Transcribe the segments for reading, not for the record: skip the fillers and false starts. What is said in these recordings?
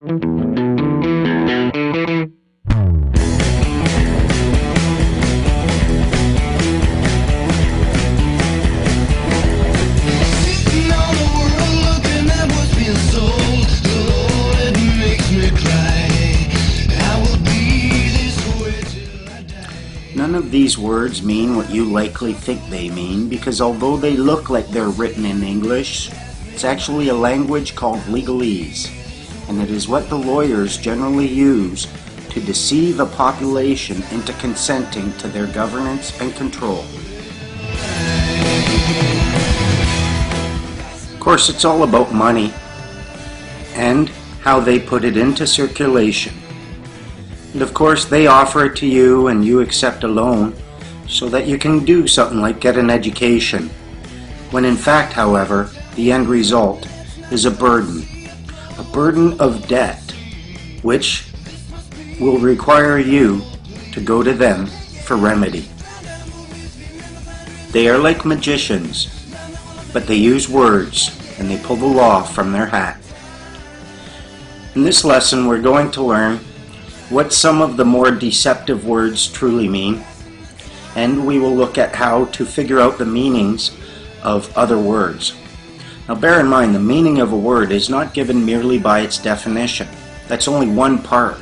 None of these words mean what you likely think they mean, because although they look like they're written in English, it's actually a language called legalese, and it is what the lawyers generally use to deceive a population into consenting to their governance and control. Of course, it's all about money and how they put it into circulation. And of course, they offer it to you and you accept a loan so that you can do something like get an education, when in fact, however, the end result is a burden of debt, which will require you to go to them for remedy. They are like magicians, but they use words and they pull the law from their hat. In this lesson, we're going to learn what some of the more deceptive words truly mean, and we will look at how to figure out the meanings of other words. Now bear in mind, the meaning of a word is not given merely by its definition. That's only one part.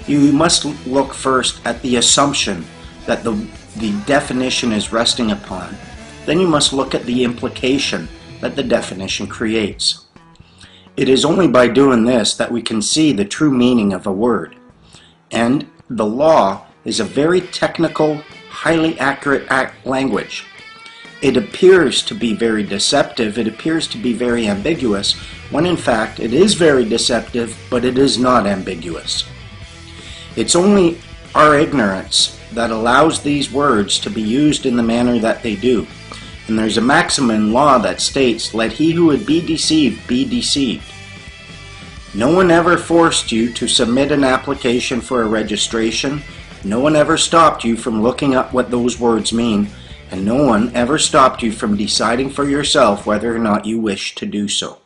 You must look first at the assumption that the definition is resting upon. Then you must look at the implication that the definition creates. It is only by doing this that we can see the true meaning of a word. And the law is a very technical, highly accurate language. It appears to be very deceptive, it appears to be very ambiguous, when in fact it is very deceptive, but it is not ambiguous. It's only our ignorance that allows these words to be used in the manner that they do. And there's a maxim in law that states, "Let he who would be deceived be deceived." No one ever forced you to submit an application for a registration. No one ever stopped you from looking up what those words mean. And no one ever stopped you from deciding for yourself whether or not you wish to do so.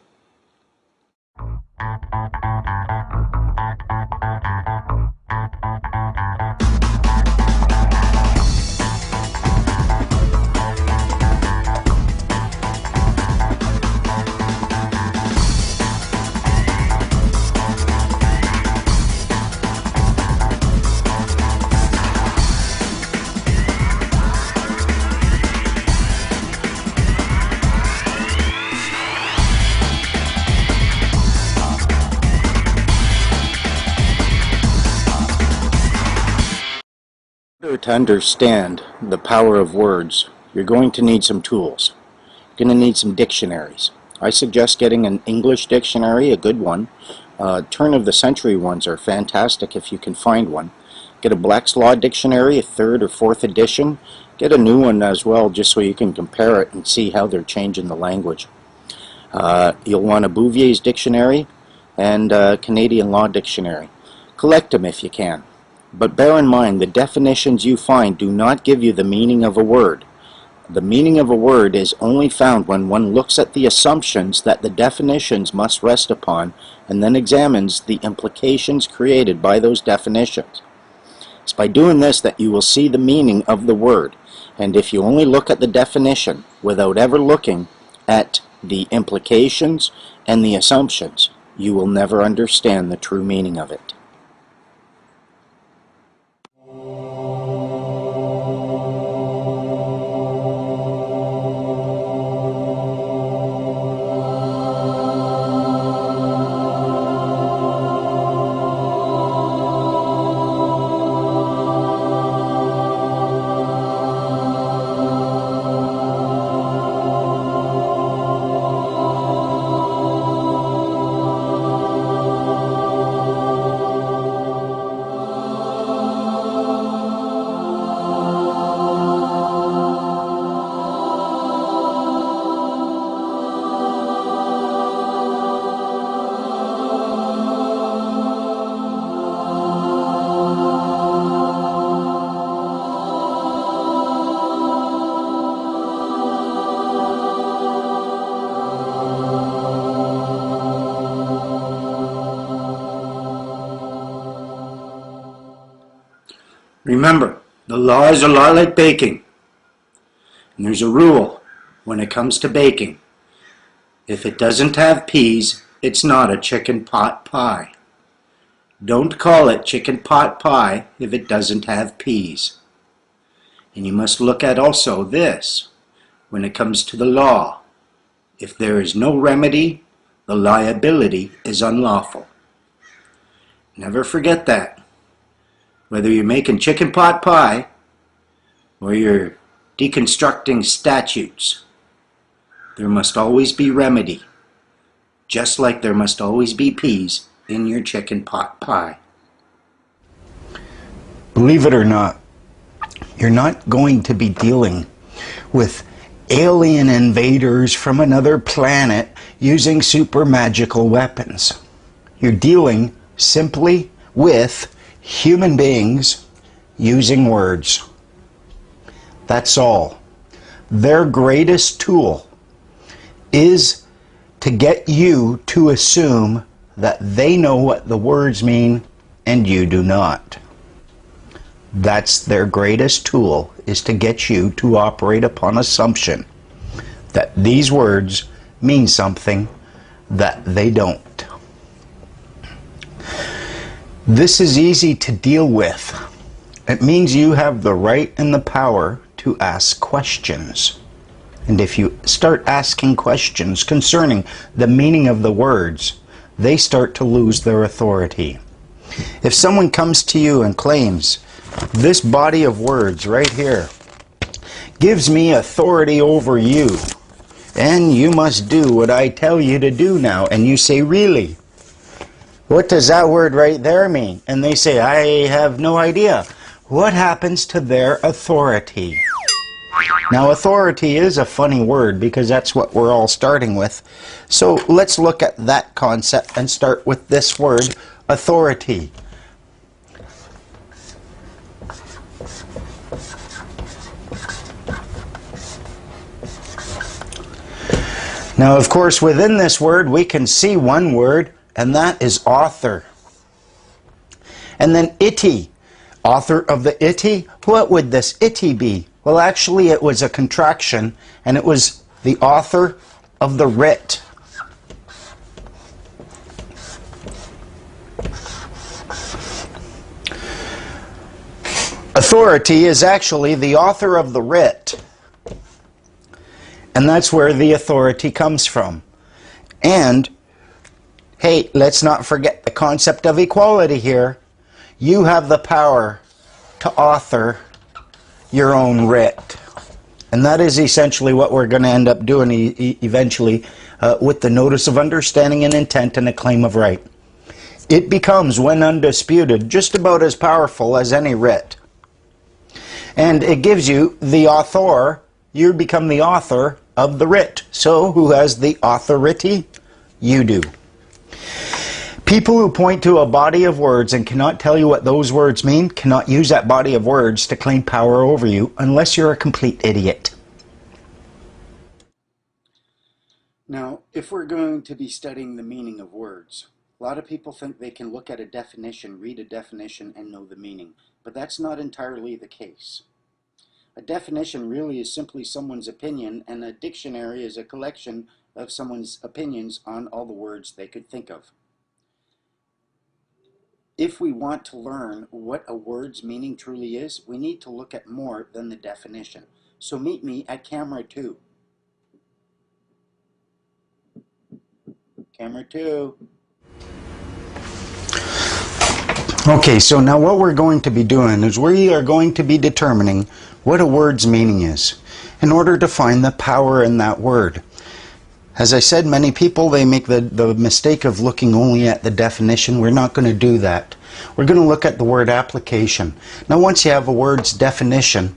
To understand the power of words, you're going to need some tools. You're going to need some dictionaries. I suggest getting an English dictionary, a good one. Turn of the century ones are fantastic if you can find one. Get a Black's Law dictionary, a 3rd or 4th edition. Get a new one as well, just so you can compare it and see how they're changing the language. You'll want a Bouvier's dictionary and a Canadian Law dictionary. Collect them if you can. But bear in mind, the definitions you find do not give you the meaning of a word. The meaning of a word is only found when one looks at the assumptions that the definitions must rest upon and then examines the implications created by those definitions. It's by doing this that you will see the meaning of the word. And if you only look at the definition without ever looking at the implications and the assumptions, you will never understand the true meaning of it. Remember, the law is a lot like baking. And there's a rule when it comes to baking. If it doesn't have peas, it's not a chicken pot pie. Don't call it chicken pot pie if it doesn't have peas. And you must look at also this when it comes to the law. If there is no remedy, the liability is unlawful. Never forget that. Whether you're making chicken pot pie or you're deconstructing statutes, there must always be remedy, just like there must always be peas in your chicken pot pie. Believe it or not, you're not going to be dealing with alien invaders from another planet using super magical weapons. You're dealing simply with human beings using words. That's all. Their greatest tool is to get you to assume that they know what the words mean and you do not. That's their greatest tool, is to get you to operate upon assumption that these words mean something that they don't. This is easy to deal with. It means you have the right and the power to ask questions. And if you start asking questions concerning the meaning of the words, they start to lose their authority. If someone comes to you and claims, this body of words right here gives me authority over you, and you must do what I tell you to do now, and you say, really? What does that word right there mean? And they say, I have no idea. What happens to their authority? Now, authority is a funny word because that's what we're all starting with. So let's look at that concept and start with this word, authority. Now, of course, within this word, we can see one word, and that is author. And then itty, author of the itty. What would this itty be? Well, actually, it was a contraction, and it was the author of the writ. Authority is actually the author of the writ. And that's where the authority comes from. And, hey, let's not forget the concept of equality here. You have the power to author your own writ. And that is essentially what we're going to end up doing eventually with the notice of understanding and intent and a claim of right. It becomes, when undisputed, just about as powerful as any writ. And it gives you the author. You become the author of the writ. So, who has the authority? You do. People who point to a body of words and cannot tell you what those words mean cannot use that body of words to claim power over you unless you're a complete idiot. Now, if we're going to be studying the meaning of words, a lot of people think they can look at a definition, read a definition, and know the meaning. But that's not entirely the case. A definition really is simply someone's opinion, and a dictionary is a collection of someone's opinions on all the words they could think of. If we want to learn what a word's meaning truly is, we need to look at more than the definition. So meet me at camera 2. Camera 2. Okay, so now what we're going to be doing is we are going to be determining what a word's meaning is in order to find the power in that word. As I said, many people, they make the mistake of looking only at the definition. We're not going to do that. We're going to look at the word application. Now, once you have a word's definition,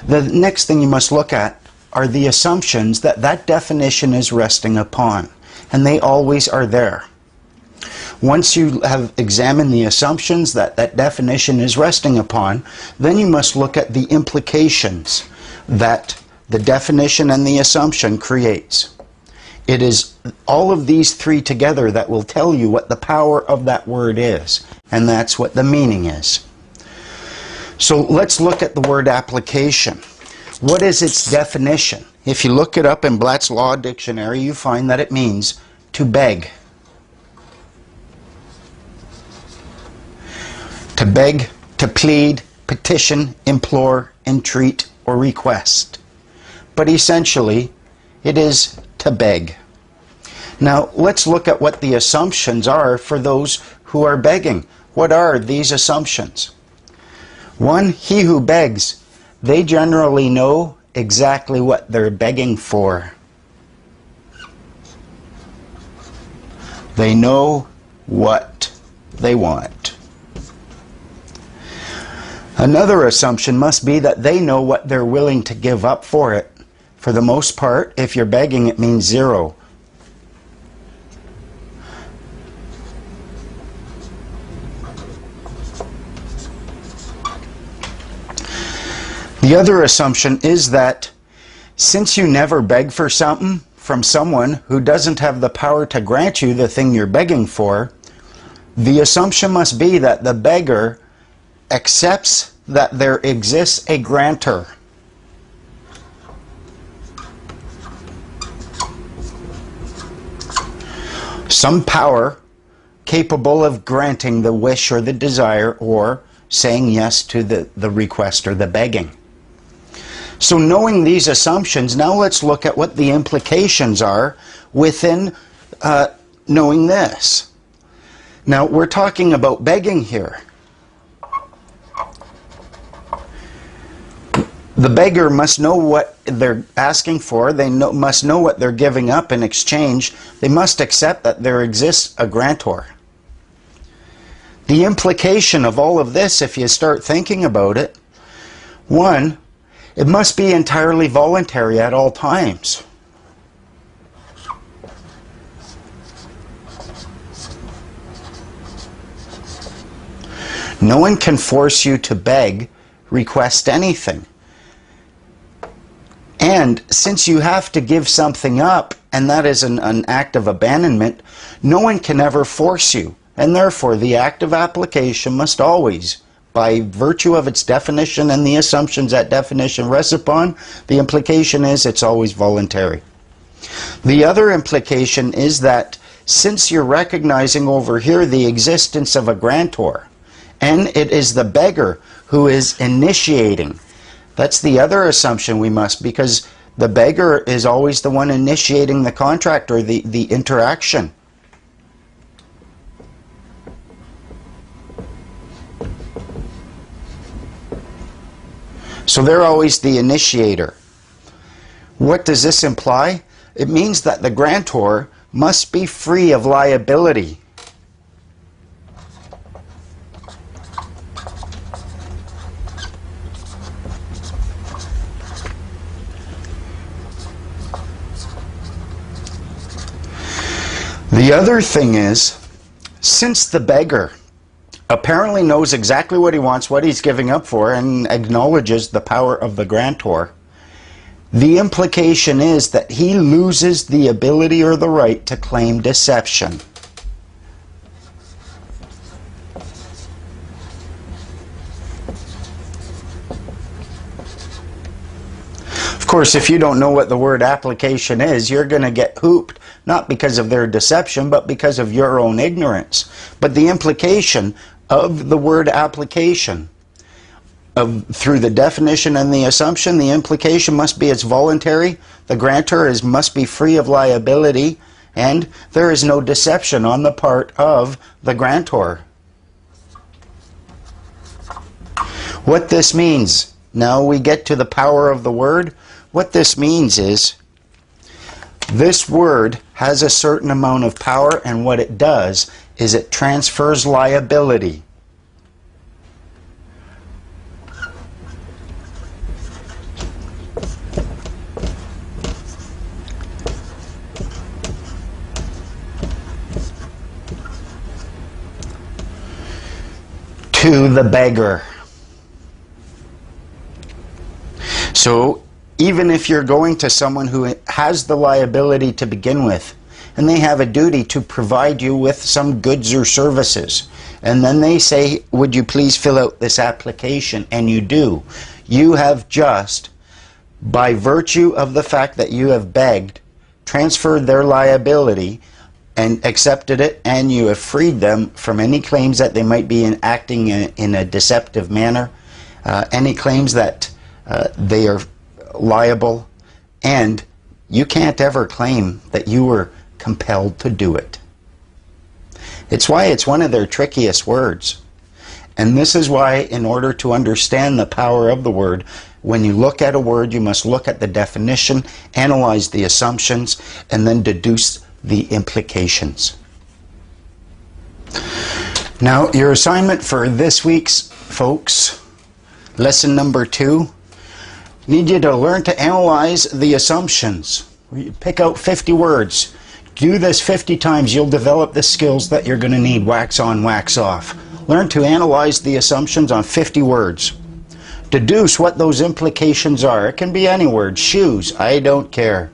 the next thing you must look at are the assumptions that that definition is resting upon. And they always are there. Once you have examined the assumptions that that definition is resting upon, then you must look at the implications that the definition and the assumption creates. It is all of these three together that will tell you what the power of that word is, and that's what the meaning is. So let's look at the word application. What is its definition? If you look it up in Black's Law Dictionary, you find that it means to beg. To beg, to plead, petition, implore, entreat, or request. But essentially, it is to beg. Now, let's look at what the assumptions are for those who are begging. What are these assumptions? One, he who begs, they generally know exactly what they're begging for. They know what they want. Another assumption must be that they know what they're willing to give up for it. For the most part, if you're begging, it means zero. The other assumption is that since you never beg for something from someone who doesn't have the power to grant you the thing you're begging for, the assumption must be that the beggar accepts that there exists a grantor. Some power capable of granting the wish or the desire or saying yes to the request or the begging. So knowing these assumptions, now let's look at what the implications are within knowing this. Now we're talking about begging here. The beggar must know what they're asking for. They must know what they're giving up in exchange. They must accept that there exists a grantor. The implication of all of this, if you start thinking about it, one, it must be entirely voluntary at all times. No one can force you to beg, request anything. And since you have to give something up, and that is an act of abandonment, no one can ever force you. And therefore, the act of application must always, by virtue of its definition and the assumptions that definition rests upon, the implication is it's always voluntary. The other implication is that since you're recognizing over here the existence of a grantor, and it is the beggar who is initiating, that's the other assumption we must, because the beggar is always the one initiating the contract or the interaction. So they're always the initiator. What does this imply? It means that the grantor must be free of liability. The other thing is, since the beggar apparently knows exactly what he wants, what he's giving up for, and acknowledges the power of the grantor, the implication is that he loses the ability or the right to claim deception. Of course, if you don't know what the word application is, you're going to get hooped, not because of their deception, but because of your own ignorance. But the implication of the word application, through the definition and the assumption, the implication must be it's voluntary, the grantor must be free of liability, and there is no deception on the part of the grantor. What this means, now we get to the power of the word. What this means is, this word has a certain amount of power, and what it does is it transfers liability. To the beggar. So even if you're going to someone who has the liability to begin with, and they have a duty to provide you with some goods or services. And then they say, would you please fill out this application? And you do. You have just, by virtue of the fact that you have begged, transferred their liability and accepted it, and you have freed them from any claims that they might be acting in a deceptive manner, any claims that they are liable, and you can't ever claim that you were compelled to do it. It's why it's one of their trickiest words. And this is why, in order to understand the power of the word, when you look at a word, you must look at the definition, analyze the assumptions, and then deduce the implications. Now, your assignment for this week's, folks, lesson number 2, need you to learn to analyze the assumptions. You pick out 50 words. Do this 50 times. You'll develop the skills that you're going to need. Wax on, wax off. Learn to analyze the assumptions on 50 words. Deduce what those implications are. It can be any word. Shoes, I don't care.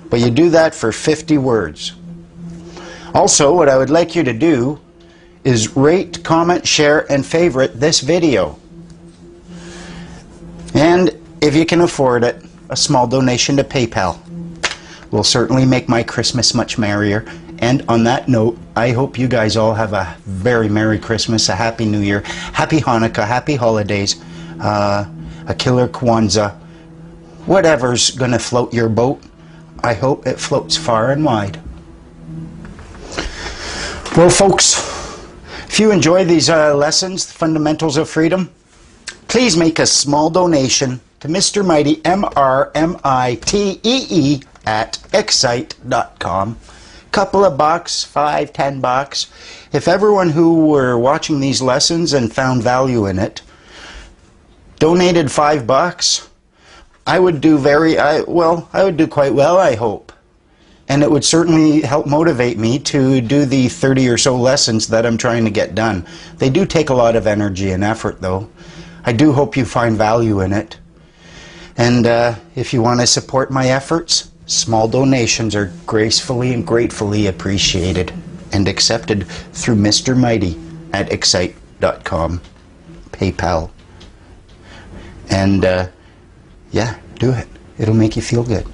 But you do that for 50 words. Also, what I would like you to do is rate, comment, share, and favorite this video. And if you can afford it, a small donation to PayPal will certainly make my Christmas much merrier. And on that note, I hope you guys all have a very Merry Christmas, a Happy New Year, Happy Hanukkah, Happy Holidays, a killer Kwanzaa, whatever's going to float your boat. I hope it floats far and wide. Well, folks, if you enjoy these lessons, the fundamentals of freedom, please make a small donation to MrMitee, MrMitee at excite.com. Couple of bucks, $5, $10. If everyone who were watching these lessons and found value in it donated $5, I would do I would do quite well, I hope. And it would certainly help motivate me to do the 30 or so lessons that I'm trying to get done. They do take a lot of energy and effort, though. I do hope you find value in it. And if you want to support my efforts, small donations are gracefully and gratefully appreciated and accepted through MrMitee at excite.com, PayPal. And yeah, do it. It'll make you feel good.